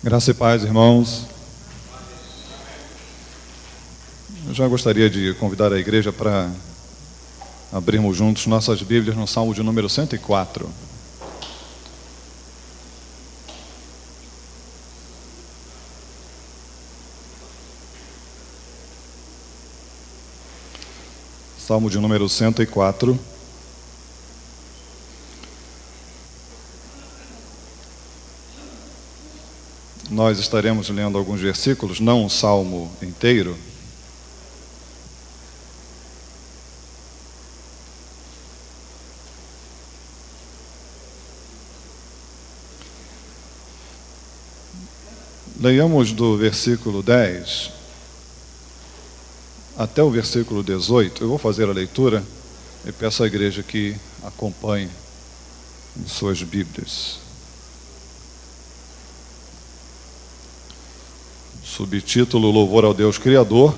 Graça e paz, irmãos. Eu já gostaria de convidar a igreja para abrirmos juntos nossas Bíblias no Salmo de número 104. Salmo de número 104. Nós estaremos lendo alguns versículos, não o salmo inteiro. Leiamos do versículo 10 até o versículo 18. Eu vou fazer a leitura e peço à igreja que acompanhe em suas Bíblias. Subtítulo: Louvor ao Deus Criador.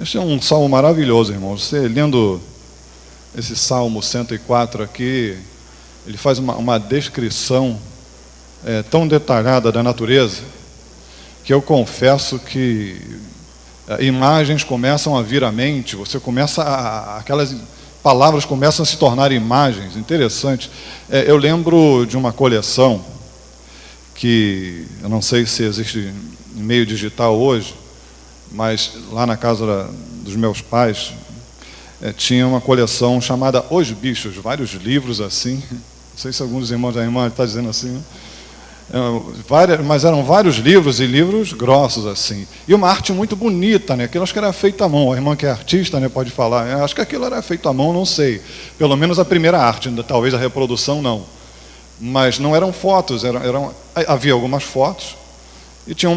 Este é um salmo maravilhoso, irmãos. Você lendo esse Salmo 104 aqui, ele faz uma descrição tão detalhada da natureza, que eu confesso que imagens começam a vir à mente, aquelas palavras começam a se tornar imagens. Interessante. Eu lembro de uma coleção que eu não sei se existe em meio digital hoje, mas lá na casa dos meus pais tinha uma coleção chamada Os Bichos, vários livros assim. Não sei se alguns irmãos da irmã estão dizendo assim, né? Mas eram vários livros, e livros grossos assim, e uma arte muito bonita, né? Aquilo acho que era feito à mão. A irmã que é artista, né, pode falar. Acho que aquilo era feito à mão, não sei, pelo menos a primeira arte, talvez a reprodução não, mas não eram fotos, havia algumas fotos e tinha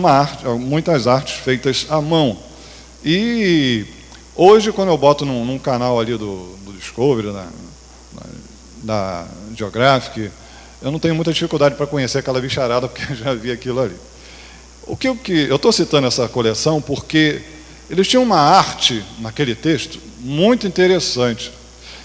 muitas artes feitas à mão. E hoje, quando eu boto num canal ali do Discovery, da Geographic, eu não tenho muita dificuldade para conhecer aquela bicharada, porque eu já vi aquilo ali. Eu estou citando essa coleção porque eles tinham uma arte naquele texto muito interessante.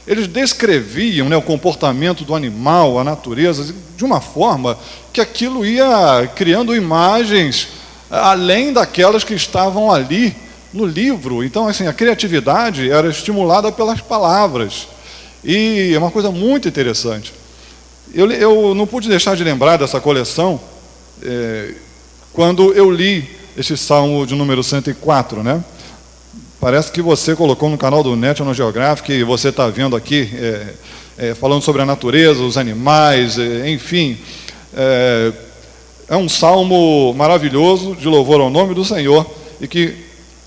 Eles descreviam, né, o comportamento do animal, a natureza, de uma forma que aquilo ia criando imagens além daquelas que estavam ali no livro. Então, assim, a criatividade era estimulada pelas palavras. E é uma coisa muito interessante. Eu não pude deixar de lembrar dessa coleção quando eu li esse Salmo de número 104, né? Parece que você colocou no canal do National Geographic e você está vendo aqui, falando sobre a natureza, os animais, enfim. É um salmo maravilhoso de louvor ao nome do Senhor e que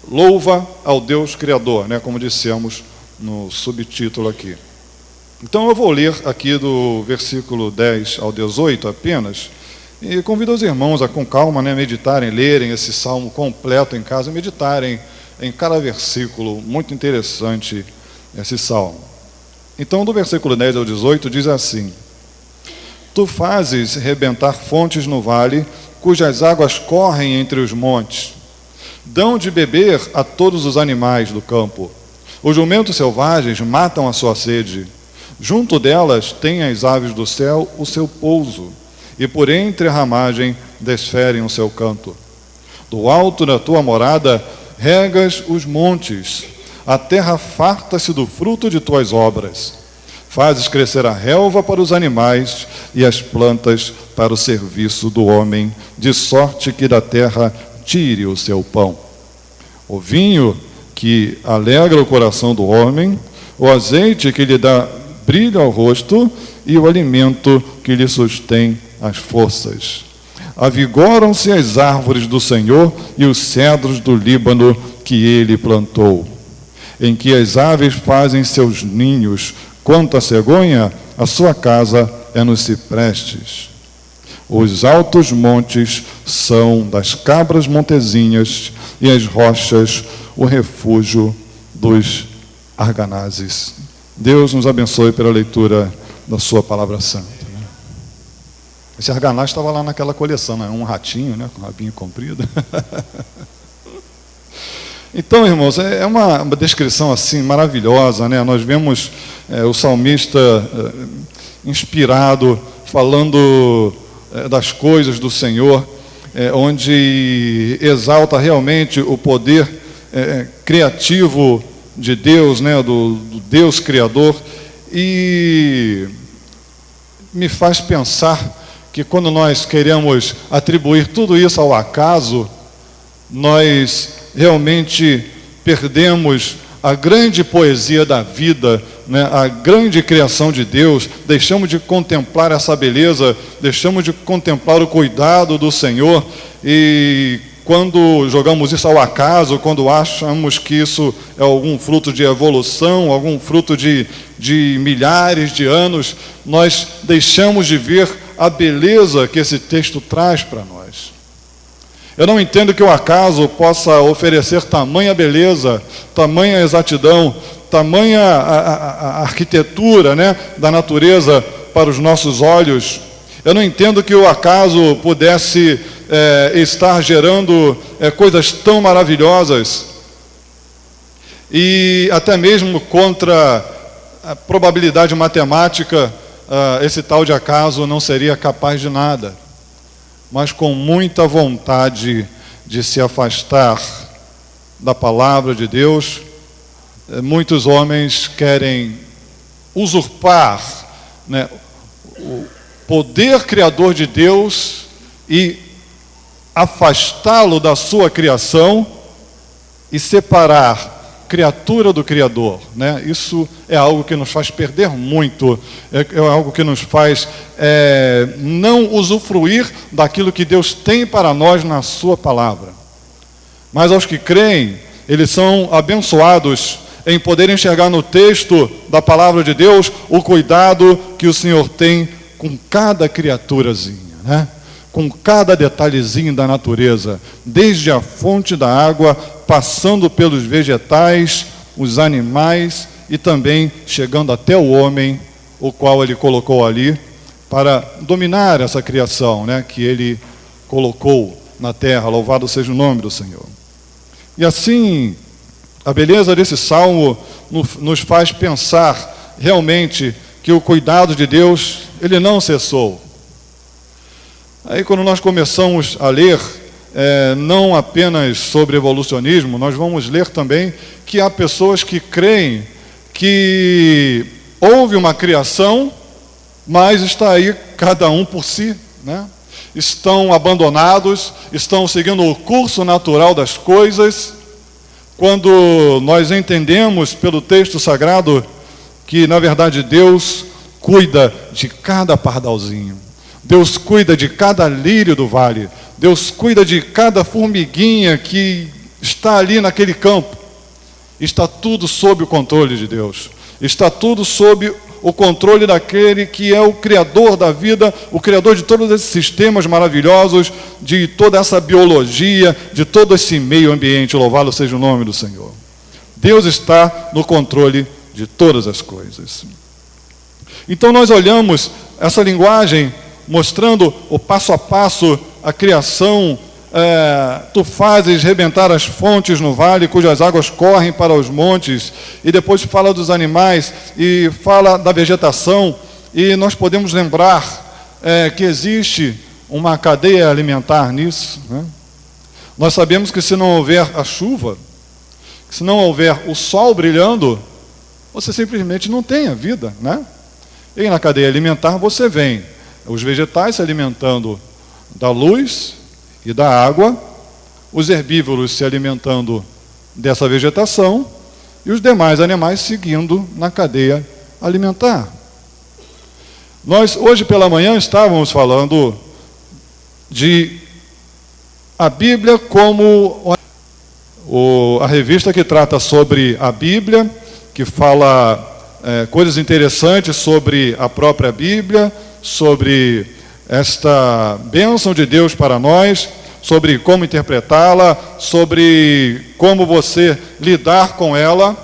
louva ao Deus Criador, né, como dissemos no subtítulo aqui. Então eu vou ler aqui do versículo 10 ao 18 apenas, e convido os irmãos a, com calma, né, meditarem, lerem esse salmo completo em casa, meditarem em cada versículo. Muito interessante esse salmo. Então, do versículo 10 ao 18, diz assim: Tu fazes rebentar fontes no vale, cujas águas correm entre os montes. Dão de beber a todos os animais do campo. Os jumentos selvagens matam a sua sede. Junto delas têm as aves do céu o seu pouso, e por entre a ramagem desferem o seu canto. Do alto da tua morada regas os montes, a terra farta-se do fruto de tuas obras. Fazes crescer a relva para os animais e as plantas para o serviço do homem, de sorte que da terra tire o seu pão. O vinho que alegra o coração do homem, o azeite que lhe dá brilho ao rosto e o alimento que lhe sustém as forças. Avigoram-se as árvores do Senhor e os cedros do Líbano que ele plantou, em que as aves fazem seus ninhos. Quanto à cegonha, a sua casa é nos ciprestes. Os altos montes são das cabras montezinhas e as rochas o refúgio dos arganazes. Deus nos abençoe pela leitura da sua palavra santa. Esse arganaz estava lá naquela coleção, né? Um ratinho, né, com rabinho comprido. Então, irmãos, é uma descrição assim maravilhosa, né? Nós vemos o salmista inspirado, falando das coisas do Senhor. onde exalta realmente o poder criativo de Deus, né, do Deus Criador, e me faz pensar que quando nós queremos atribuir tudo isso ao acaso, nós realmente perdemos a grande poesia da vida, né, a grande criação de Deus, deixamos de contemplar essa beleza, deixamos de contemplar o cuidado do Senhor, e quando jogamos isso ao acaso, quando achamos que isso é algum fruto de evolução, algum fruto de milhares de anos, nós deixamos de ver a beleza que esse texto traz para nós. Eu não entendo que o acaso possa oferecer tamanha beleza, tamanha exatidão, tamanha a arquitetura, né, da natureza para os nossos olhos. Eu não entendo que o acaso pudesse estar gerando coisas tão maravilhosas, e até mesmo contra a probabilidade matemática, esse tal de acaso não seria capaz de nada. Mas com muita vontade de se afastar da palavra de Deus, muitos homens querem usurpar, né, o poder criador de Deus e afastá-lo da sua criação e separar criatura do Criador, né? Isso é algo que nos faz perder muito, é algo que nos faz não usufruir daquilo que Deus tem para nós na sua palavra. Mas aos que creem, eles são abençoados em poder enxergar no texto da palavra de Deus o cuidado que o Senhor tem com cada criaturazinha, né? Com cada detalhezinho da natureza, desde a fonte da água, passando pelos vegetais, os animais e também chegando até o homem, o qual ele colocou ali para dominar essa criação, né, que ele colocou na terra. Louvado seja o nome do Senhor. E assim, a beleza desse salmo nos faz pensar realmente que o cuidado de Deus, ele não cessou. Aí quando nós começamos a ler, não apenas sobre evolucionismo, nós vamos ler também que há pessoas que creem que houve uma criação, mas está aí cada um por si, né? Estão abandonados, estão seguindo o curso natural das coisas, quando nós entendemos pelo texto sagrado que, na verdade, Deus cuida de cada pardalzinho. Deus cuida de cada lírio do vale. Deus cuida de cada formiguinha que está ali naquele campo. Está tudo sob o controle de Deus. Está tudo sob o controle daquele que é o Criador da vida, o Criador de todos esses sistemas maravilhosos, de toda essa biologia, de todo esse meio ambiente. Louvado seja o nome do Senhor. Deus está no controle de todas as coisas. Então nós olhamos essa linguagem mostrando o passo a passo, a criação. Tu fazes rebentar as fontes no vale, cujas águas correm para os montes, e depois fala dos animais, e fala da vegetação, e nós podemos lembrar que existe uma cadeia alimentar nisso, né? Nós sabemos que se não houver a chuva, se não houver o sol brilhando, você simplesmente não tem a vida, né? E na cadeia alimentar você vem os vegetais se alimentando da luz e da água, os herbívoros se alimentando dessa vegetação e os demais animais seguindo na cadeia alimentar. Nós, hoje pela manhã, estávamos falando de a Bíblia como a revista que trata sobre a Bíblia, que fala coisas interessantes sobre a própria Bíblia, sobre esta bênção de Deus para nós, sobre como interpretá-la, sobre como você lidar com ela.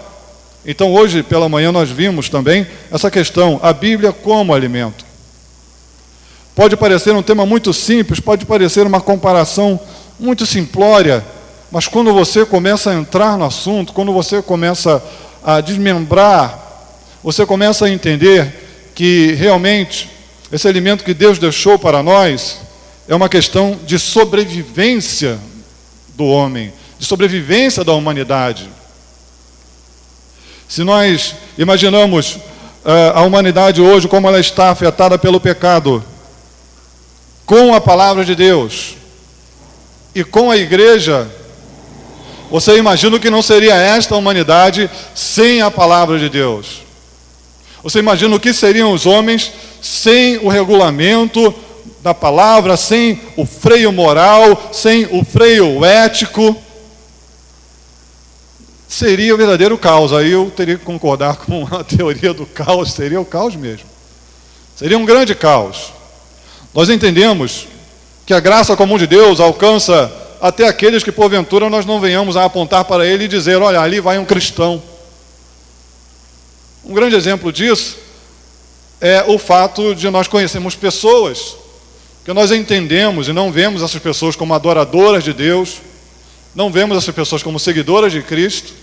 Então hoje pela manhã nós vimos também essa questão, a Bíblia como alimento. Pode parecer um tema muito simples, pode parecer uma comparação muito simplória, mas quando você começa a entrar no assunto, quando você começa a desmembrar, você começa a entender que realmente esse alimento que Deus deixou para nós, é uma questão de sobrevivência do homem, de sobrevivência da humanidade. Se nós imaginamos a humanidade hoje como ela está afetada pelo pecado, com a palavra de Deus e com a igreja, você imagina que não seria esta humanidade sem a palavra de Deus. Você imagina o que seriam os homens sem o regulamento da palavra, sem o freio moral, sem o freio ético. Seria o verdadeiro caos. Aí eu teria que concordar com a teoria do caos, seria o caos mesmo. Seria um grande caos. Nós entendemos que a graça comum de Deus alcança até aqueles que porventura nós não venhamos a apontar para ele e dizer, olha, ali vai um cristão. Um grande exemplo disso é o fato de nós conhecermos pessoas que nós entendemos e não vemos essas pessoas como adoradoras de Deus, não vemos essas pessoas como seguidoras de Cristo.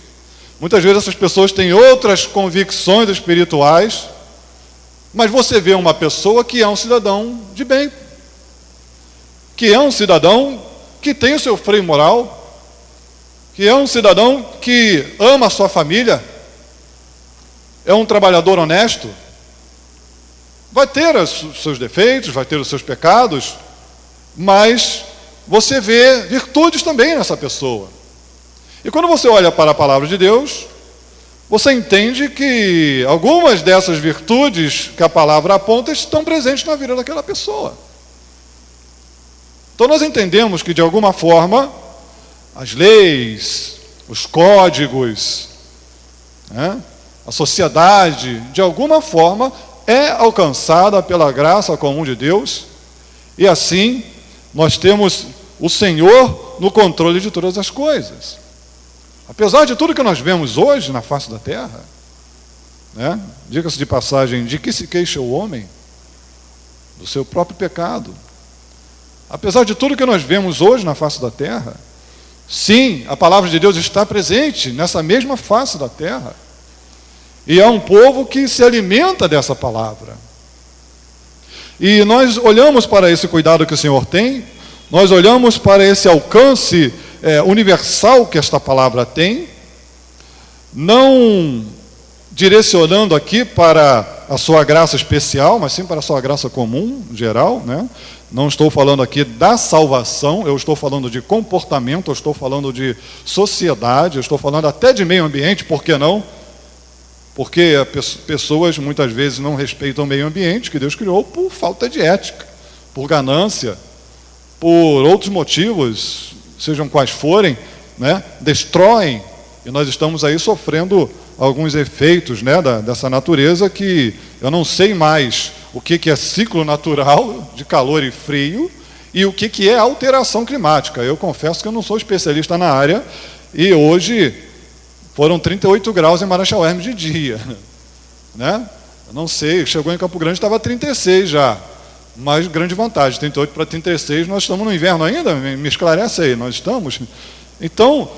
Muitas vezes essas pessoas têm outras convicções espirituais, mas você vê uma pessoa que é um cidadão de bem, que é um cidadão que tem o seu freio moral, que é um cidadão que ama a sua família, é um trabalhador honesto. Vai ter os seus defeitos, vai ter os seus pecados, mas você vê virtudes também nessa pessoa. E quando você olha para a palavra de Deus, você entende que algumas dessas virtudes que a palavra aponta estão presentes na vida daquela pessoa. Então nós entendemos que de alguma forma as leis, os códigos, a sociedade, de alguma forma é alcançada pela graça comum de Deus, e assim nós temos o Senhor no controle de todas as coisas. Apesar de tudo que nós vemos hoje na face da terra, diga-se de passagem, de que se queixa o homem? Do seu próprio pecado. Apesar de tudo que nós vemos hoje na face da terra, sim, a palavra de Deus está presente nessa mesma face da terra. E há um povo que se alimenta dessa palavra. E nós olhamos para esse cuidado que o Senhor tem, nós olhamos para esse alcance universal que esta palavra tem, não direcionando aqui para a sua graça especial, mas sim para a sua graça comum, geral, Não estou falando aqui da salvação, eu estou falando de comportamento, eu estou falando de sociedade, eu estou falando até de meio ambiente, por que não? Porque pessoas muitas vezes não respeitam o meio ambiente que Deus criou por falta de ética, por ganância, por outros motivos, sejam quais forem, destroem, e nós estamos aí sofrendo alguns efeitos dessa natureza que eu não sei mais o que é ciclo natural de calor e frio e o que é alteração climática. Eu confesso que eu não sou especialista na área e hoje foram 38 graus em Marechal Hermes de dia. Eu não sei, chegou em Campo Grande, estava 36 já. Mas grande vantagem, 38 para 36, nós estamos no inverno ainda? Me esclarece aí, nós estamos? Então,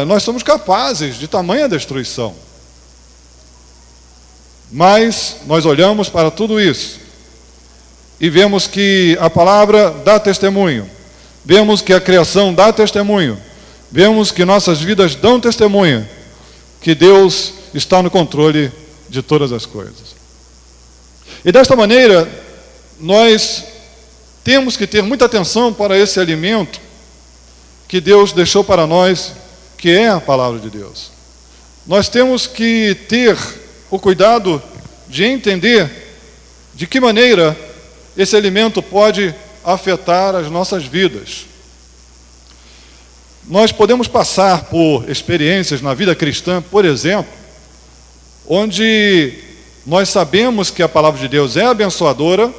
nós somos capazes de tamanha destruição. Mas nós olhamos para tudo isso e vemos que a palavra dá testemunho, vemos que a criação dá testemunho, vemos que nossas vidas dão testemunho, que Deus está no controle de todas as coisas. E desta maneira, nós temos que ter muita atenção para esse alimento que Deus deixou para nós, que é a palavra de Deus. Nós temos que ter o cuidado de entender de que maneira esse alimento pode afetar as nossas vidas. Nós podemos passar por experiências na vida cristã, por exemplo, onde nós sabemos que a palavra de Deus é abençoadora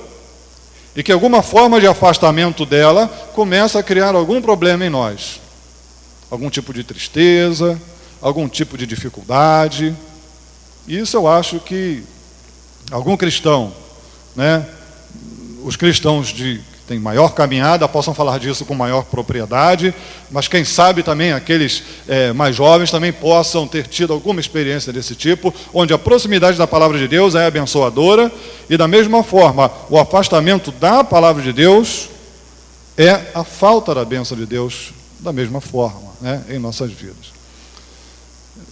e que alguma forma de afastamento dela começa a criar algum problema em nós. Algum tipo de tristeza, algum tipo de dificuldade. Isso eu acho que algum cristão, os cristãos que têm maior caminhada possam falar disso com maior propriedade, mas quem sabe também aqueles mais jovens também possam ter tido alguma experiência desse tipo, onde a proximidade da palavra de Deus é abençoadora, e da mesma forma, o afastamento da palavra de Deus é a falta da bênção de Deus da mesma forma, né, em nossas vidas.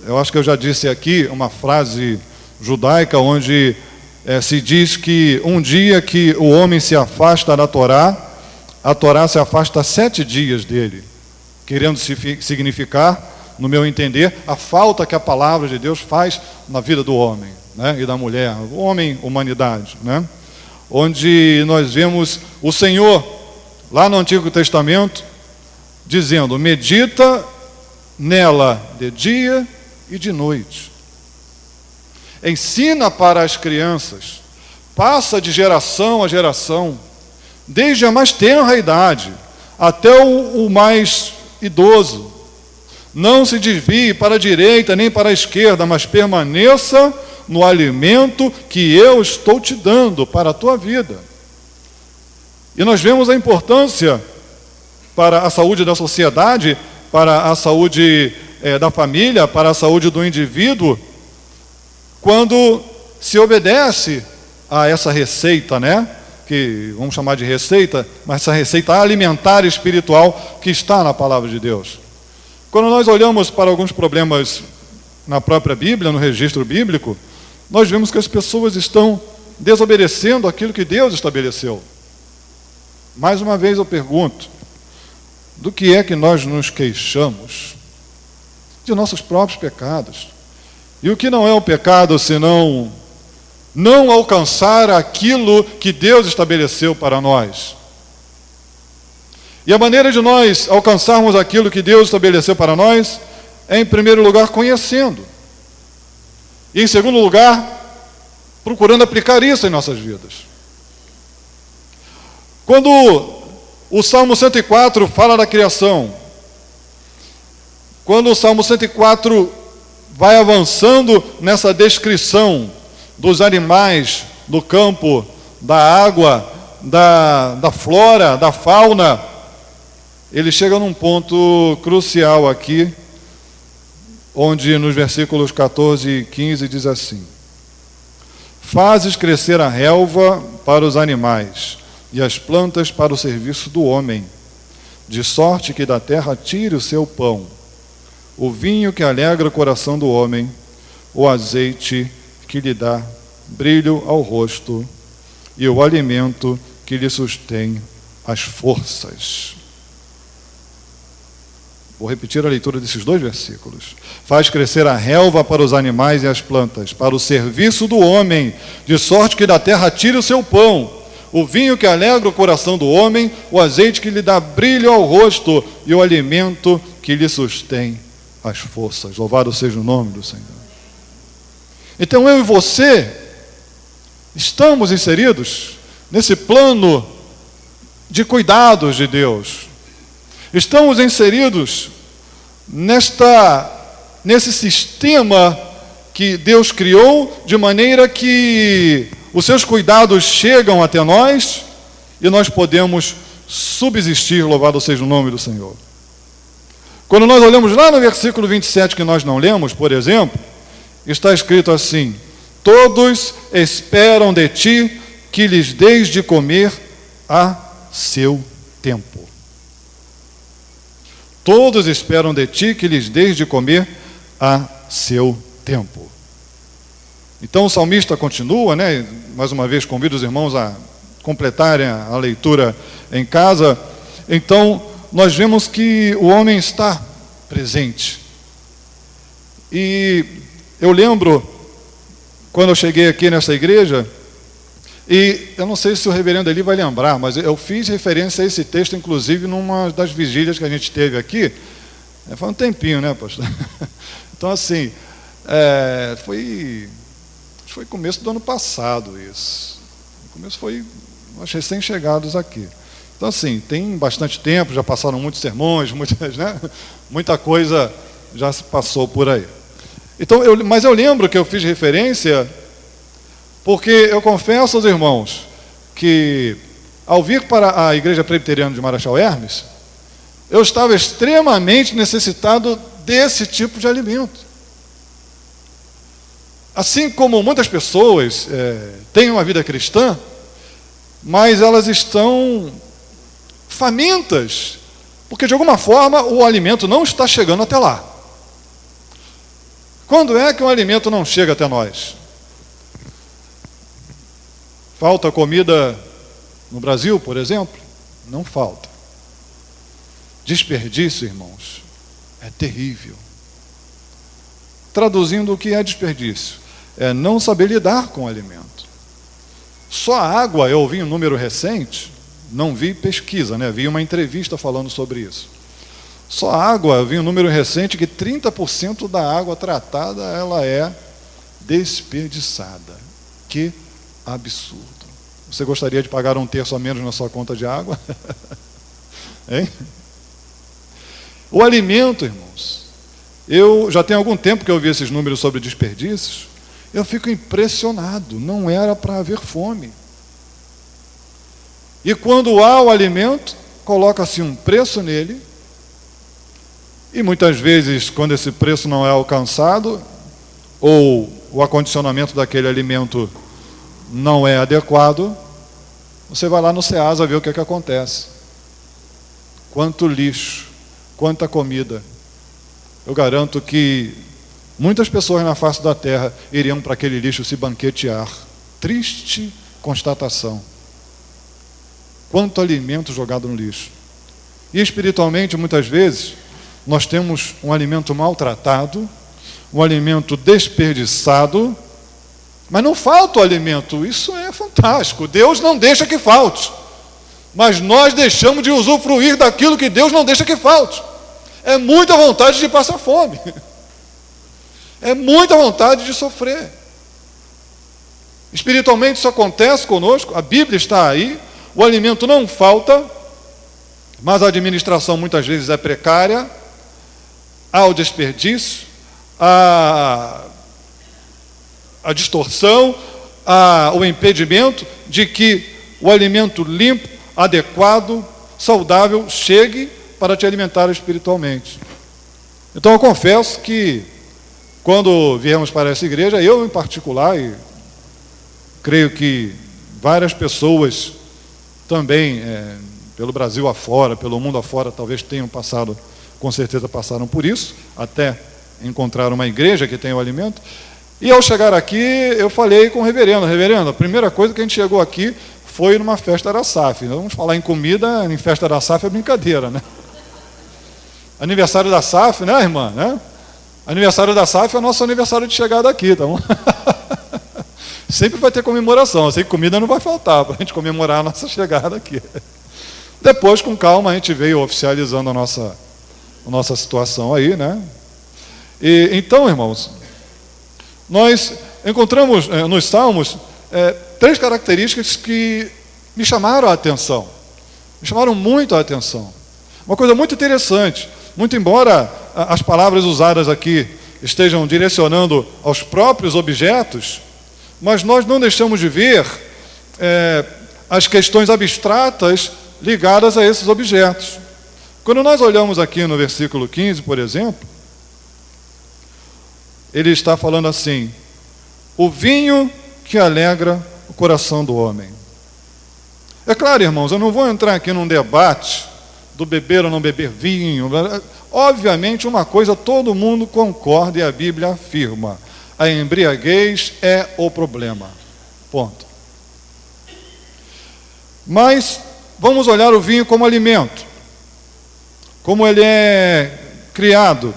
Eu acho que eu já disse aqui uma frase judaica onde se diz que um dia que o homem se afasta da Torá, a Torá se afasta 7 dias dele, querendo significar, no meu entender, a falta que a palavra de Deus faz na vida do homem, né, e da mulher, o homem, humanidade, né, onde nós vemos o Senhor, lá no Antigo Testamento, dizendo: medita nela de dia e de noite. Ensina para as crianças, passa de geração a geração, desde a mais tenra idade até o mais idoso. Não se desvie para a direita nem para a esquerda, mas permaneça no alimento que eu estou te dando para a tua vida. E nós vemos a importância para a saúde da sociedade, para a saúde da família, para a saúde do indivíduo, quando se obedece a essa receita, né? Que vamos chamar de receita, mas essa receita alimentar espiritual que está na palavra de Deus. Quando nós olhamos para alguns problemas na própria Bíblia, no registro bíblico, nós vemos que as pessoas estão desobedecendo aquilo que Deus estabeleceu. Mais uma vez eu pergunto, do que é que nós nos queixamos? De nossos próprios pecados. E o que não é um pecado senão não alcançar aquilo que Deus estabeleceu para nós? E a maneira de nós alcançarmos aquilo que Deus estabeleceu para nós é, em primeiro lugar, conhecendo. E, em segundo lugar, procurando aplicar isso em nossas vidas. Quando o Salmo 104 fala da criação, quando o Salmo 104 vai avançando nessa descrição dos animais, do campo, da água, da flora, da fauna, ele chega num ponto crucial aqui, onde nos versículos 14 e 15 diz assim: fazes crescer a relva para os animais e as plantas para o serviço do homem, de sorte que da terra tire o seu pão, o vinho que alegra o coração do homem, o azeite que lhe dá brilho ao rosto e o alimento que lhe sustém as forças. Vou repetir a leitura desses 2 versículos. Faz crescer a relva para os animais e as plantas, para o serviço do homem, de sorte que da terra tire o seu pão, o vinho que alegra o coração do homem, o azeite que lhe dá brilho ao rosto e o alimento que lhe sustém as forças. Louvado seja o nome do Senhor. Então eu e você estamos inseridos nesse plano de cuidados de Deus. Estamos inseridos nesse sistema que Deus criou, de maneira que os seus cuidados chegam até nós e nós podemos subsistir, louvado seja o nome do Senhor. Quando nós olhamos lá no versículo 27, que nós não lemos, por exemplo, está escrito assim: todos esperam de ti que lhes deis de comer a seu tempo. Todos esperam de ti que lhes deis de comer a seu tempo. Então o salmista continua, né? Mais uma vez convido os irmãos a completarem a leitura em casa. Então nós vemos que o homem está presente. E eu lembro, quando eu cheguei aqui nessa igreja, e eu não sei se o reverendo Eli vai lembrar, mas eu fiz referência a esse texto, inclusive, numa das vigílias que a gente teve aqui. Foi um tempinho, né, pastor? Então, assim, foi começo do ano passado isso. O começo foi nós recém-chegados aqui. Então, assim, tem bastante tempo, já passaram muitos sermões, muita coisa já se passou por aí. Então, mas eu lembro que eu fiz referência, porque eu confesso aos irmãos que, ao vir para a Igreja Presbiteriana de Marechal Hermes, eu estava extremamente necessitado desse tipo de alimento. Assim como muitas pessoas têm uma vida cristã, mas elas estão famintas, porque de alguma forma o alimento não está chegando até lá. Quando é que um alimento não chega até nós? Falta comida no Brasil, por exemplo? Não falta. Desperdício, irmãos, é terrível. Traduzindo, o que é desperdício? É não saber lidar com o alimento. Só a água, eu ouvi um número recente, não vi pesquisa, né? Vi uma entrevista falando sobre isso. Só a água, eu vi um número recente que 30% da água tratada, ela é desperdiçada. Que absurdo. Você gostaria de pagar 1/3 a menos na sua conta de água? Hein? O alimento, irmãos, eu já tenho algum tempo que eu vi esses números sobre desperdícios, eu fico impressionado, não era para haver fome. E quando há o alimento, coloca-se um preço nele, e muitas vezes, quando esse preço não é alcançado, ou o acondicionamento daquele alimento não é adequado, você vai lá no Ceasa ver o que é que acontece. Quanto lixo, quanta comida. Eu garanto que muitas pessoas na face da terra iriam para aquele lixo se banquetear. Triste constatação. Quanto alimento jogado no lixo. E espiritualmente, muitas vezes, nós temos um alimento maltratado, um alimento desperdiçado, mas não falta o alimento. Isso é fantástico. Deus não deixa que falte. Mas nós deixamos de usufruir daquilo que Deus não deixa que falte. É muita vontade de passar fome. É muita vontade de sofrer. Espiritualmente isso acontece conosco, a Bíblia está aí, o alimento não falta, mas a administração muitas vezes é precária, há o desperdício, há a distorção, há o impedimento de que o alimento limpo, adequado, saudável, chegue para te alimentar espiritualmente. Então eu confesso que quando viemos para essa igreja, eu em particular, e creio que várias pessoas também, pelo Brasil afora, pelo mundo afora, talvez tenham passado, com certeza passaram por isso, até encontrar uma igreja que tenha o alimento. E ao chegar aqui, eu falei com o reverendo, a primeira coisa que a gente chegou aqui foi numa festa da SAF. Vamos falar em comida, em festa da SAF é brincadeira, né? Aniversário da SAF, né, irmã? Né? Aniversário da SAF é o nosso aniversário de chegada aqui, tá bom? Sempre vai ter comemoração, assim, comida não vai faltar para a gente comemorar a nossa chegada aqui. Depois, com calma, a gente veio oficializando a nossa situação aí, né? E, então, irmãos, nós encontramos nos Salmos 3 características que me chamaram a atenção, me chamaram muito a atenção. Uma coisa muito interessante, muito embora as palavras usadas aqui estejam direcionando aos próprios objetos, mas nós não deixamos de ver as questões abstratas ligadas a esses objetos. Quando nós olhamos aqui no versículo 15, por exemplo, ele está falando assim: o vinho que alegra o coração do homem. É claro, irmãos, eu não vou entrar aqui num debate do beber ou não beber vinho. Obviamente, uma coisa todo mundo concorda e a Bíblia afirma: a embriaguez é o problema. Ponto. Mas vamos olhar o vinho como alimento, como ele é criado,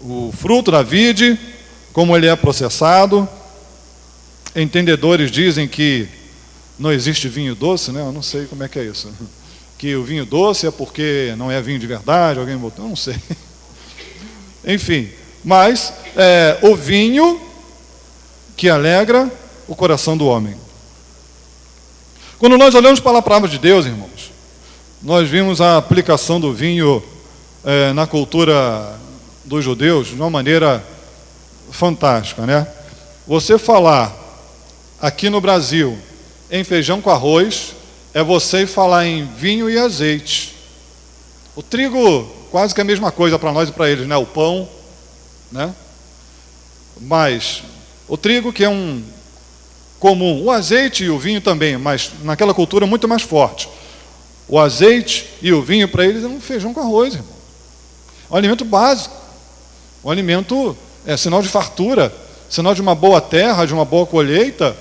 o fruto da vide, como ele é processado. Entendedores dizem que não existe vinho doce, né? Eu não sei como é que é isso. Que o vinho doce é porque não é vinho de verdade, alguém botou, eu não sei. Enfim, mas o vinho que alegra o coração do homem. Quando nós olhamos para a palavra de Deus, irmãos, nós vimos a aplicação do vinho na cultura dos judeus de uma maneira fantástica, né? Você falar aqui no Brasil em feijão com arroz é você falar em vinho e azeite. O trigo quase que é a mesma coisa para nós e para eles, né? O pão, né? Mas o trigo que é comum, o azeite e o vinho também, mas naquela cultura muito mais forte. O azeite e o vinho para eles é um feijão com arroz, irmão. Um alimento básico. Um alimento sinal de fartura, sinal de uma boa terra, de uma boa colheita.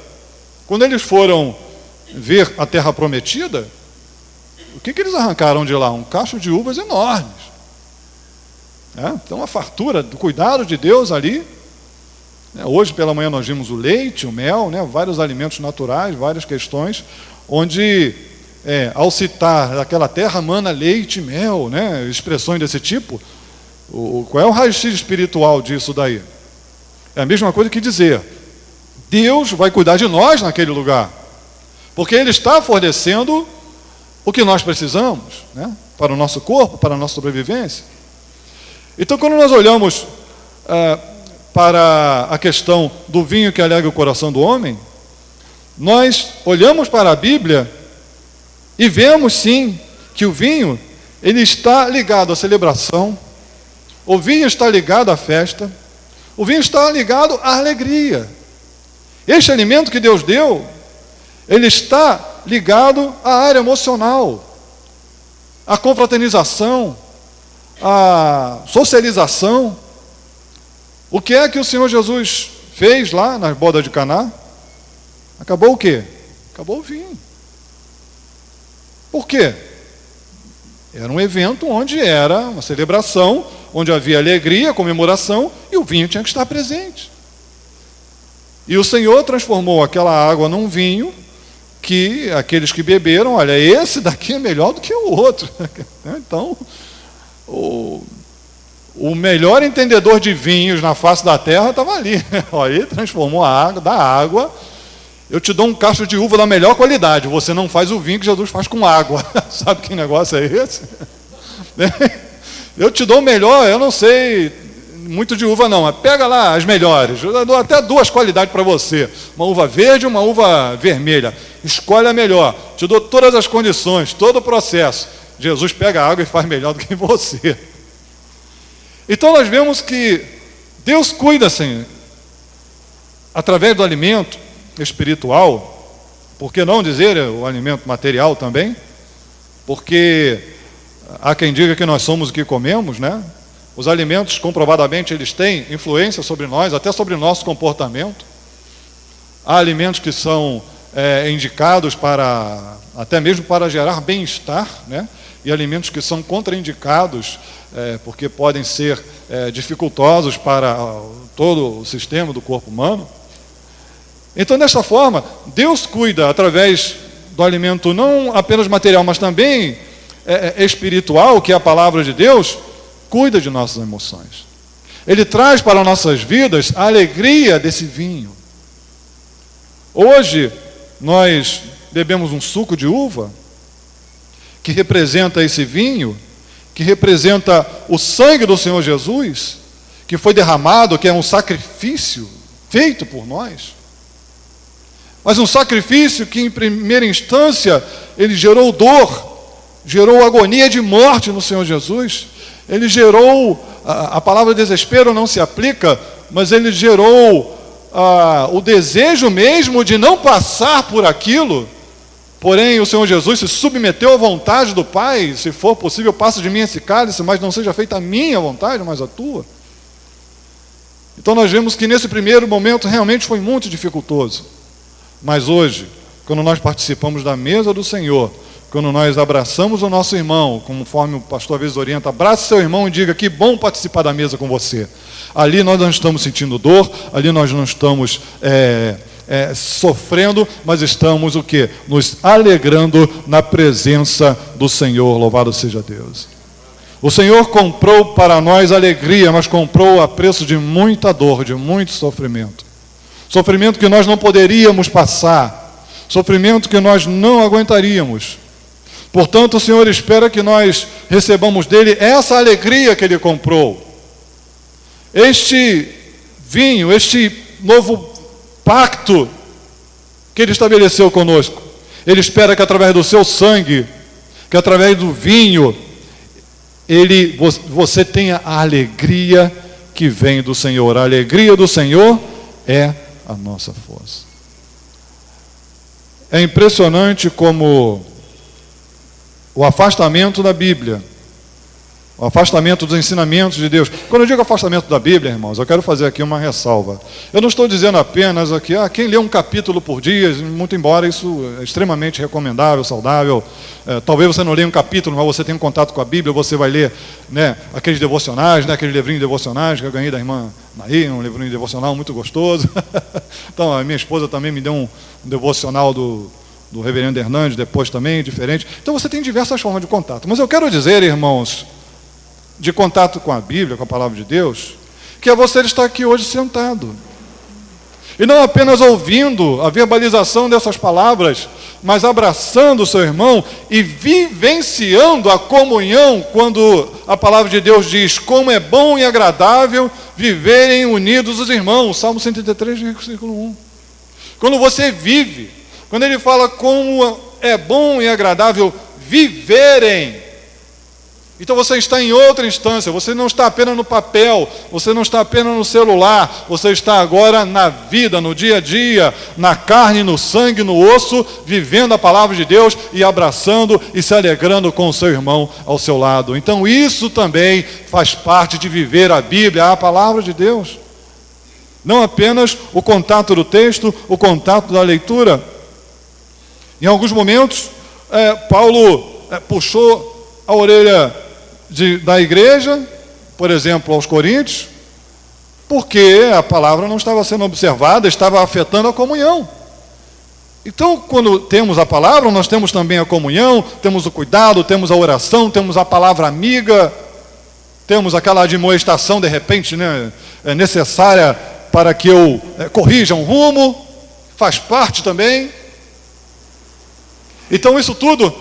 Quando eles foram ver a terra prometida, o que eles arrancaram de lá? Um cacho de uvas enormes. Então a fartura, do cuidado de Deus ali. Hoje pela manhã nós vimos o leite, o mel, vários alimentos naturais, várias questões, onde ao citar aquela terra mana leite e mel, expressões desse tipo, qual é o raio-x espiritual disso daí? É a mesma coisa que dizer, Deus vai cuidar de nós naquele lugar, porque Ele está fornecendo o que nós precisamos, para o nosso corpo, para a nossa sobrevivência. Então, quando nós olhamos para a questão do vinho que alegra o coração do homem, nós olhamos para a Bíblia e vemos sim que o vinho ele está ligado à celebração, o vinho está ligado à festa, o vinho está ligado à alegria. Este alimento que Deus deu, ele está ligado à área emocional, à confraternização, à socialização. O que é que o Senhor Jesus fez lá na boda de Caná? Acabou o quê? Acabou o vinho. Por quê? Era um evento onde era uma celebração, onde havia alegria, comemoração, e o vinho tinha que estar presente. E o Senhor transformou aquela água num vinho que aqueles que beberam, olha, esse daqui é melhor do que o outro. Então, o melhor entendedor de vinhos na face da terra estava ali. Ele transformou a água, da água. Eu te dou um cacho de uva da melhor qualidade. Você não faz o vinho que Jesus faz com água. Sabe que negócio é esse? Eu te dou o melhor, eu não sei muito de uva não, mas pega lá as melhores. Eu dou até duas qualidades para você. Uma uva verde e uma uva vermelha. Escolhe a melhor. Te dou todas as condições, todo o processo. Jesus pega a água e faz melhor do que você. Então nós vemos que Deus cuida, Senhor, através do alimento espiritual, por que não dizer o alimento material também? Porque há quem diga que nós somos o que comemos, Os alimentos, comprovadamente, eles têm influência sobre nós, até sobre o nosso comportamento. Há alimentos que são indicados até mesmo para gerar bem-estar, E alimentos que são contraindicados, porque podem ser dificultosos para todo o sistema do corpo humano. Então, desta forma, Deus cuida através do alimento não apenas material, mas também espiritual, que é a palavra de Deus, cuida de nossas emoções. Ele traz para nossas vidas a alegria desse vinho. Hoje, nós bebemos um suco de uva, que representa esse vinho, que representa o sangue do Senhor Jesus, que foi derramado, que é um sacrifício feito por nós. Mas um sacrifício que, em primeira instância, ele gerou dor, gerou agonia de morte no Senhor Jesus. Ele gerou, a palavra desespero não se aplica, mas ele gerou o desejo mesmo de não passar por aquilo. Porém, o Senhor Jesus se submeteu à vontade do Pai. Se for possível, passa de mim esse cálice, mas não seja feita a minha vontade, mas a tua. Então nós vemos que nesse primeiro momento realmente foi muito dificultoso. Mas hoje, quando nós participamos da mesa do Senhor, quando nós abraçamos o nosso irmão, conforme o pastor às vezes orienta, abrace seu irmão e diga que bom participar da mesa com você. Ali nós não estamos sentindo dor, ali nós não estamos sofrendo, mas estamos o quê? Nos alegrando na presença do Senhor, louvado seja Deus. O Senhor comprou para nós alegria, mas comprou a preço de muita dor, de muito sofrimento. Sofrimento que nós não poderíamos passar, sofrimento que nós não aguentaríamos. Portanto, o Senhor espera que nós recebamos dele essa alegria que ele comprou. Este vinho, este novo pacto que ele estabeleceu conosco. Ele espera que através do seu sangue, que através do vinho, você tenha a alegria que vem do Senhor. A alegria do Senhor é a nossa força. É impressionante como o afastamento da Bíblia, o afastamento dos ensinamentos de Deus. Quando eu digo afastamento da Bíblia, irmãos, eu quero fazer aqui uma ressalva. Eu não estou dizendo apenas aqui, quem lê um capítulo por dia, muito embora isso é extremamente recomendável, saudável. Talvez você não leia um capítulo, mas você tem um contato com a Bíblia, você vai ler, né, aqueles devocionais, né, aquele livrinho de devocionais que eu ganhei da irmã Naí, um livrinho devocional muito gostoso. Então, a minha esposa também me deu um devocional do reverendo Hernandes, depois também, diferente. Então, você tem diversas formas de contato. Mas eu quero dizer, irmãos, de contato com a Bíblia, com a palavra de Deus, que é você estar aqui hoje sentado. E não apenas ouvindo a verbalização dessas palavras, mas abraçando o seu irmão e vivenciando a comunhão, quando a palavra de Deus diz: como é bom e agradável viverem unidos os irmãos. Salmo 133, versículo 1. Quando você vive, quando ele fala como é bom e agradável viverem, então você está em outra instância, você não está apenas no papel, você não está apenas no celular, você está agora na vida, no dia a dia, na carne, no sangue, no osso, vivendo a palavra de Deus e abraçando e se alegrando com o seu irmão ao seu lado. Então isso também faz parte de viver a Bíblia, a palavra de Deus. Não apenas o contato do texto, o contato da leitura. Em alguns momentos, Paulo puxou a orelha da igreja, por exemplo, aos Coríntios, porque a palavra não estava sendo observada, estava afetando a comunhão. Então, quando temos a palavra, nós temos também a comunhão, temos o cuidado, temos a oração, temos a palavra amiga, temos aquela admoestação, de repente, né, necessária para que eu corrija um rumo, faz parte também. Então, isso tudo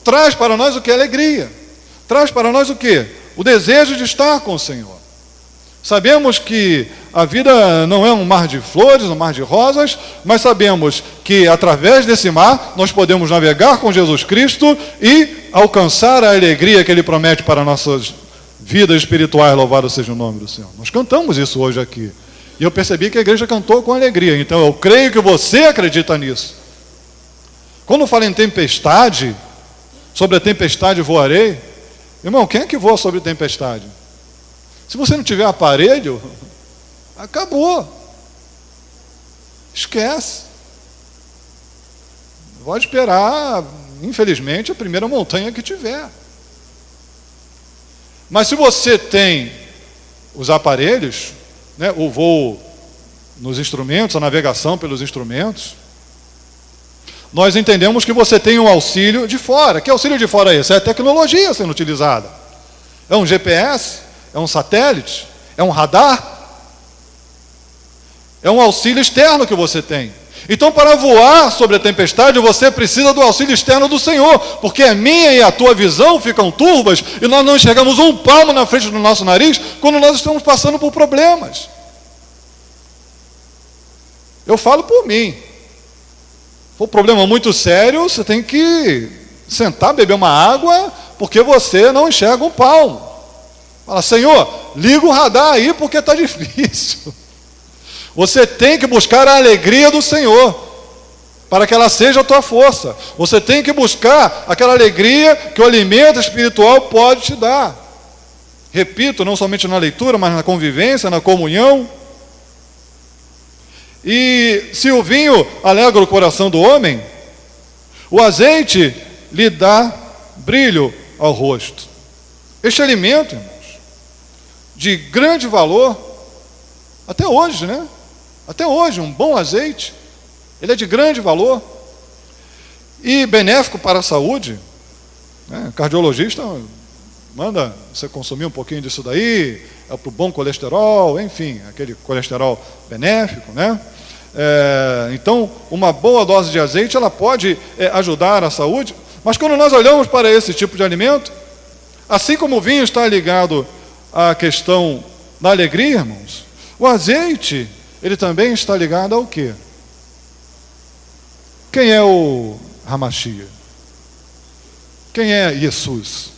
traz para nós o que? Alegria. Traz para nós o quê? O desejo de estar com o Senhor. Sabemos que a vida não é um mar de flores, um mar de rosas, mas sabemos que através desse mar nós podemos navegar com Jesus Cristo e alcançar a alegria que Ele promete para nossas vidas espirituais. Louvado seja o nome do Senhor. Nós cantamos isso hoje aqui. E eu percebi que a igreja cantou com alegria. Então eu creio que você acredita nisso. Quando fala em tempestade, sobre a tempestade voarei. Irmão, quem é que voa sobre tempestade? Se você não tiver aparelho, acabou. Esquece. Pode esperar, infelizmente, a primeira montanha que tiver. Mas se você tem os aparelhos, né, o voo nos instrumentos, a navegação pelos instrumentos, nós entendemos que você tem um auxílio de fora. Que auxílio de fora é esse? É a tecnologia sendo utilizada. É um GPS, é um satélite, é um radar. É um auxílio externo que você tem. Então, para voar sobre a tempestade, você precisa do auxílio externo do Senhor, porque a minha e a tua visão ficam turvas e nós não enxergamos um palmo na frente do nosso nariz quando nós estamos passando por problemas. Eu falo por mim. For um problema muito sério, você tem que sentar, beber uma água, porque você não enxerga um palmo. Fala: Senhor, liga o radar aí porque está difícil. Você tem que buscar a alegria do Senhor, para que ela seja a tua força. Você tem que buscar aquela alegria que o alimento espiritual pode te dar. Repito, não somente na leitura, mas na convivência, na comunhão. E se o vinho alegra o coração do homem, o azeite lhe dá brilho ao rosto. Este alimento, irmãos, de grande valor, até hoje, né? Até hoje, um bom azeite, ele é de grande valor e benéfico para a saúde, né? Cardiologista manda você consumir um pouquinho disso daí, é para o bom colesterol, enfim, aquele colesterol benéfico, né? Então, uma boa dose de azeite, ela pode ajudar a saúde, mas quando nós olhamos para esse tipo de alimento, assim como o vinho está ligado à questão da alegria, irmãos, o azeite, ele também está ligado ao quê? Quem é o Hamashia? Quem é Jesus?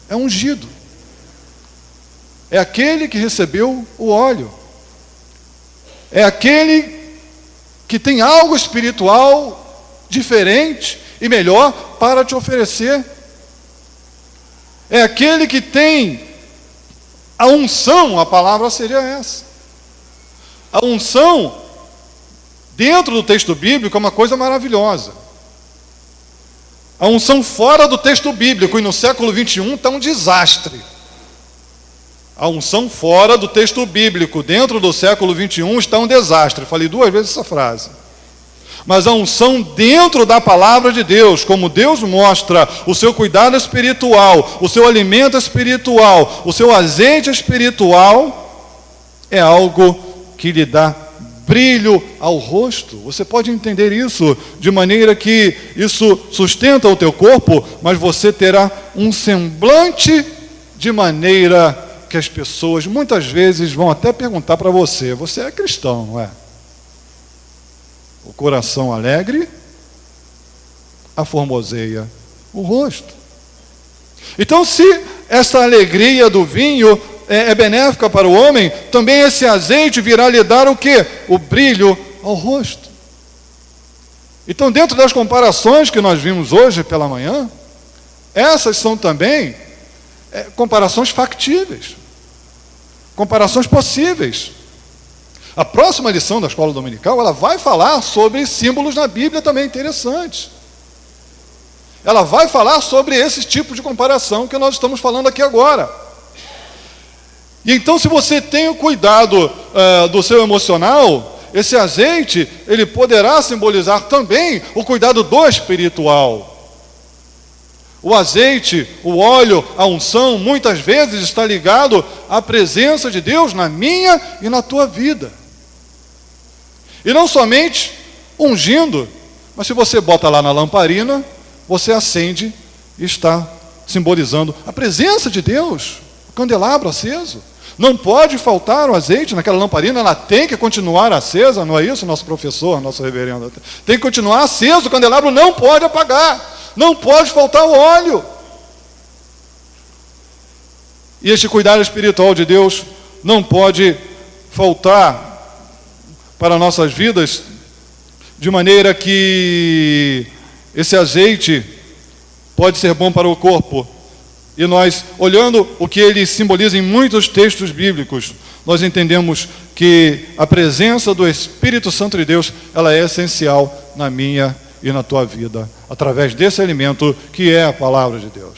É ungido. É aquele que recebeu o óleo. É aquele que tem algo espiritual diferente e melhor para te oferecer. É aquele que tem a unção, a palavra seria essa. A unção, dentro do texto bíblico, é uma coisa maravilhosa. A unção fora do texto bíblico, e no século 21 está um desastre. A unção fora do texto bíblico, dentro do século 21, está um desastre. Falei 2 vezes essa frase. Mas a unção dentro da palavra de Deus, como Deus mostra o seu cuidado espiritual, o seu alimento espiritual, o seu azeite espiritual, é algo que lhe dá brilho ao rosto. Você pode entender isso de maneira que isso sustenta o teu corpo, mas você terá um semblante de maneira que as pessoas muitas vezes vão até perguntar para você: você é cristão, não é? O coração alegre aformoseia o rosto. Então, se essa alegria do vinho é benéfica para o homem, também esse azeite virá lhe dar o quê? O brilho ao rosto. Então, dentro das comparações que nós vimos hoje pela manhã, essas são também comparações factíveis, comparações possíveis. A próxima lição da escola dominical, ela vai falar sobre símbolos na Bíblia também interessantes. Ela vai falar sobre esse tipo de comparação que nós estamos falando aqui agora. E então, se você tem o cuidado do seu emocional, esse azeite, ele poderá simbolizar também o cuidado do espiritual. O azeite, o óleo, a unção, muitas vezes está ligado à presença de Deus na minha e na tua vida. E não somente ungindo, mas se você bota lá na lamparina, você acende e está simbolizando a presença de Deus, o candelabro aceso. Não pode faltar o azeite naquela lamparina, ela tem que continuar acesa, não é isso, nosso professor, nosso reverendo? Tem que continuar aceso, o candelabro não pode apagar, não pode faltar o óleo. E este cuidado espiritual de Deus não pode faltar para nossas vidas, de maneira que esse azeite pode ser bom para o corpo. E nós, olhando o que ele simboliza em muitos textos bíblicos, nós entendemos que a presença do Espírito Santo de Deus, ela é essencial na minha e na tua vida, através desse alimento que é a palavra de Deus.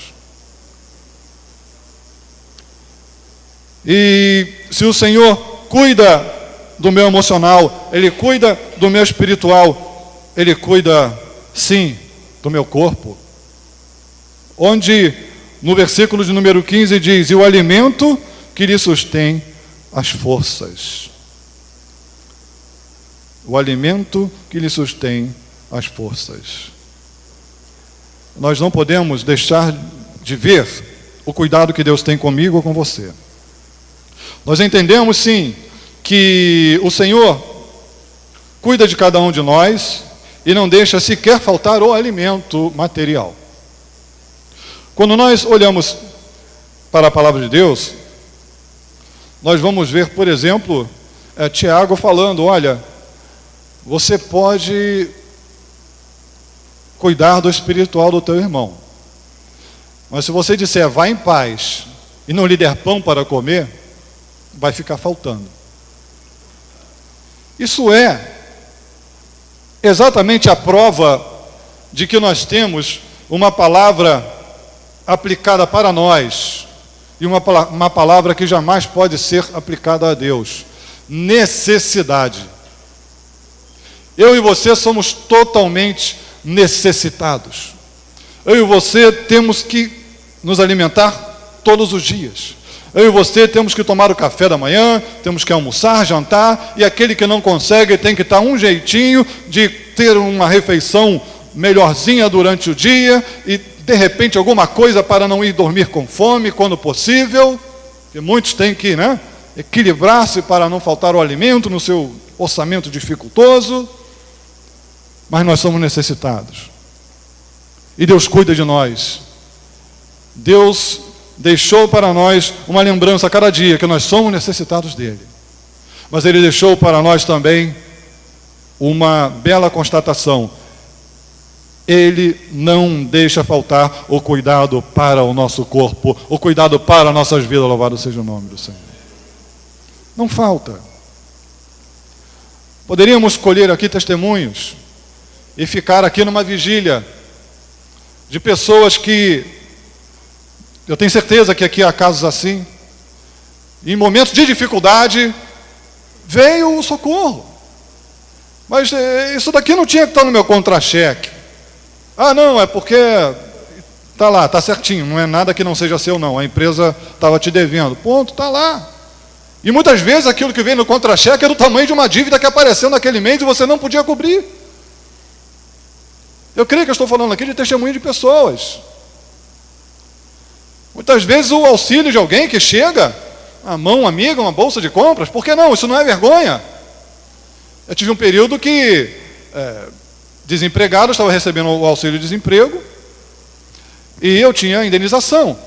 E se o Senhor cuida do meu emocional, Ele cuida do meu espiritual, Ele cuida, sim, do meu corpo. Onde, no versículo de número 15, diz: e o alimento que lhe sustém as forças. O alimento que lhe sustém as forças. Nós não podemos deixar de ver o cuidado que Deus tem comigo ou com você. Nós entendemos, sim, que o Senhor cuida de cada um de nós e não deixa sequer faltar o alimento material. Quando nós olhamos para a palavra de Deus, nós vamos ver, por exemplo, Tiago falando: olha, você pode cuidar do espiritual do teu irmão, mas se você disser vá em paz e não lhe der pão para comer, vai ficar faltando. Isso é exatamente a prova de que nós temos uma palavra aplicada para nós e uma palavra que jamais pode ser aplicada a Deus: necessidade. Eu e você somos totalmente necessitados. Eu e você temos que nos alimentar todos os dias. Eu e você temos que tomar o café da manhã, temos que almoçar, jantar, e aquele que não consegue tem que dar um jeitinho de ter uma refeição melhorzinha durante o dia e, de repente, alguma coisa para não ir dormir com fome quando possível, porque muitos têm que, equilibrar-se para não faltar o alimento no seu orçamento dificultoso, mas nós somos necessitados. E Deus cuida de nós. Deus deixou para nós uma lembrança a cada dia que nós somos necessitados dele. Mas ele deixou para nós também uma bela constatação: Ele não deixa faltar o cuidado para o nosso corpo, o cuidado para nossas vidas, louvado seja o nome do Senhor. Não falta. Poderíamos escolher aqui testemunhos e ficar aqui numa vigília de pessoas que, eu tenho certeza que aqui há casos assim, em momentos de dificuldade, veio o socorro. Mas isso daqui não tinha que estar no meu contra-cheque. Ah, não, é porque está lá, está certinho, não é nada que não seja seu, não. A empresa estava te devendo. Ponto, está lá. E muitas vezes aquilo que vem no contra-cheque é do tamanho de uma dívida que apareceu naquele mês e você não podia cobrir. Eu creio que eu estou falando aqui de testemunho de pessoas. Muitas vezes o auxílio de alguém que chega, a mão amiga, uma bolsa de compras, por que não? Isso não é vergonha. Eu tive um período que, desempregado, estava recebendo o auxílio-desemprego e eu tinha indenização.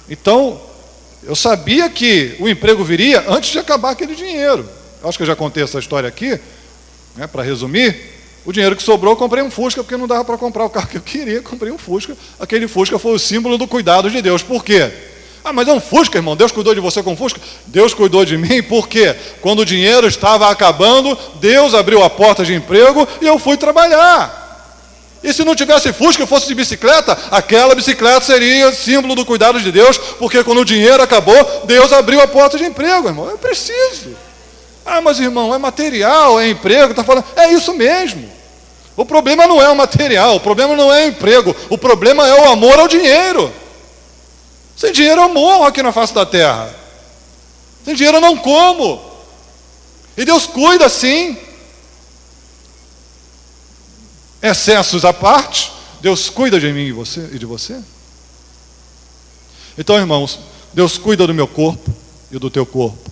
Então, eu sabia que o emprego viria antes de acabar aquele dinheiro. Acho que eu já contei essa história aqui, né, para resumir. O dinheiro que sobrou, eu comprei um Fusca, porque não dava para comprar o carro que eu queria, comprei um Fusca. Aquele Fusca foi o símbolo do cuidado de Deus. Por quê? Ah, mas é um Fusca, irmão, Deus cuidou de você com um Fusca? Deus cuidou de mim, por quê? Quando o dinheiro estava acabando, Deus abriu a porta de emprego e eu fui trabalhar. E se não tivesse Fusca, fosse de bicicleta, aquela bicicleta seria símbolo do cuidado de Deus, porque quando o dinheiro acabou, Deus abriu a porta de emprego, irmão. Eu preciso. Ah, mas irmão, é material, é emprego, está falando. É isso mesmo. O problema não é o material, o problema não é o emprego, o problema é o amor ao dinheiro. Sem dinheiro eu morro aqui na face da terra. Sem dinheiro eu não como. E Deus cuida sim. Excessos à parte, Deus cuida de mim e de você. Então, irmãos, Deus cuida do meu corpo e do teu corpo.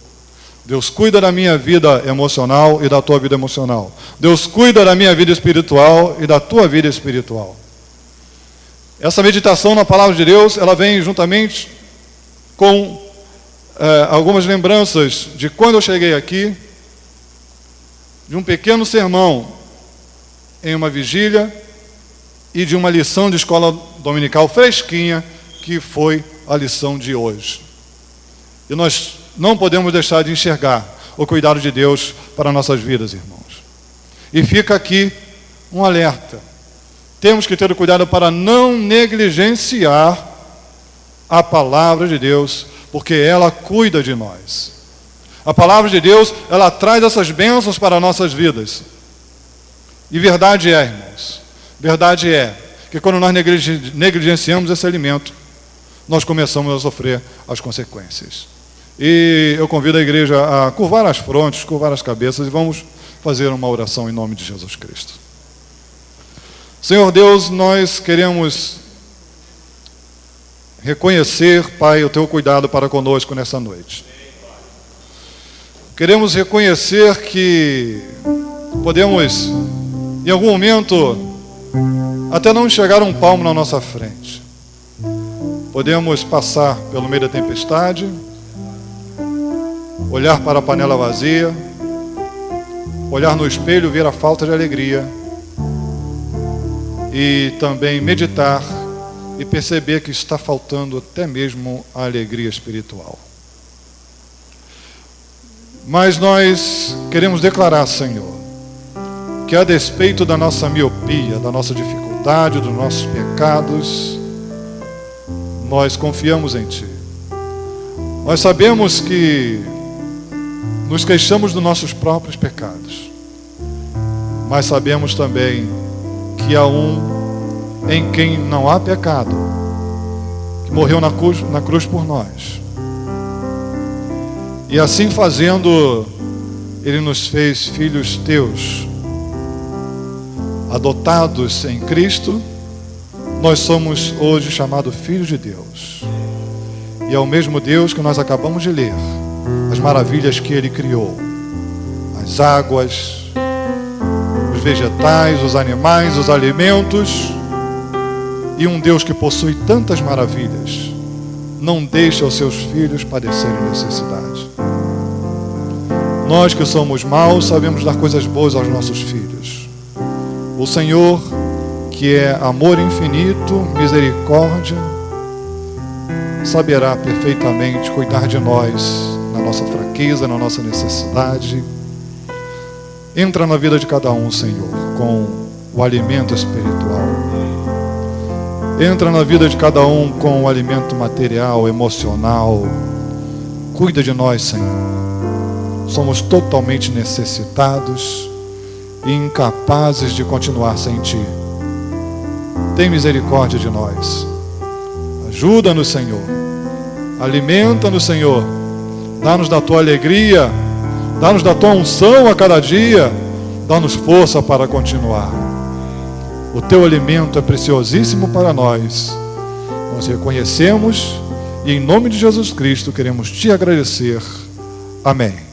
Deus cuida da minha vida emocional e da tua vida emocional. Deus cuida da minha vida espiritual e da tua vida espiritual. Essa meditação na palavra de Deus, ela vem juntamente com algumas lembranças de quando eu cheguei aqui, de um pequeno sermão em uma vigília e de uma lição de escola dominical fresquinha, que foi a lição de hoje. E nós não podemos deixar de enxergar o cuidado de Deus para nossas vidas, irmãos. E fica aqui um alerta. Temos que ter o cuidado para não negligenciar a palavra de Deus, porque ela cuida de nós. A palavra de Deus, ela traz essas bênçãos para nossas vidas. E verdade é, irmãos, verdade é que quando nós negligenciamos esse alimento, nós começamos a sofrer as consequências. E eu convido a igreja a curvar as frontes, curvar as cabeças e vamos fazer uma oração em nome de Jesus Cristo. Senhor Deus, nós queremos reconhecer, Pai, o teu cuidado para conosco nessa noite. Queremos reconhecer que podemos, em algum momento, até não enxergar um palmo na nossa frente. Podemos passar pelo meio da tempestade, olhar para a panela vazia, olhar no espelho, ver a falta de alegria e também meditar e perceber que está faltando até mesmo a alegria espiritual. Mas nós queremos declarar, Senhor, que a despeito da nossa miopia, da nossa dificuldade, dos nossos pecados, nós confiamos em Ti. Nós sabemos que nos queixamos dos nossos próprios pecados, mas sabemos também que há um em quem não há pecado, que morreu na cruz por nós. E assim fazendo, Ele nos fez filhos teus, adotados em Cristo. Nós somos hoje chamados filhos de Deus. E é o mesmo Deus que nós acabamos de ler, as maravilhas que Ele criou, as águas, os vegetais, os animais, os alimentos, e um Deus que possui tantas maravilhas, não deixa os seus filhos padecerem necessidade. Nós que somos maus sabemos dar coisas boas aos nossos filhos. O Senhor que é amor infinito, misericórdia, saberá perfeitamente cuidar de nós, na nossa fraqueza, na nossa necessidade. Entra na vida de cada um, Senhor, com o alimento espiritual. Entra na vida de cada um com o alimento material, emocional. Cuida de nós, Senhor. Somos totalmente necessitados e incapazes de continuar sem Ti. Tem misericórdia de nós. Ajuda-nos, Senhor. Alimenta-nos, Senhor. Dá-nos da Tua alegria. Dá-nos da Tua unção a cada dia. Dá-nos força para continuar. O Teu alimento é preciosíssimo para nós. Nós reconhecemos e em nome de Jesus Cristo queremos Te agradecer. Amém.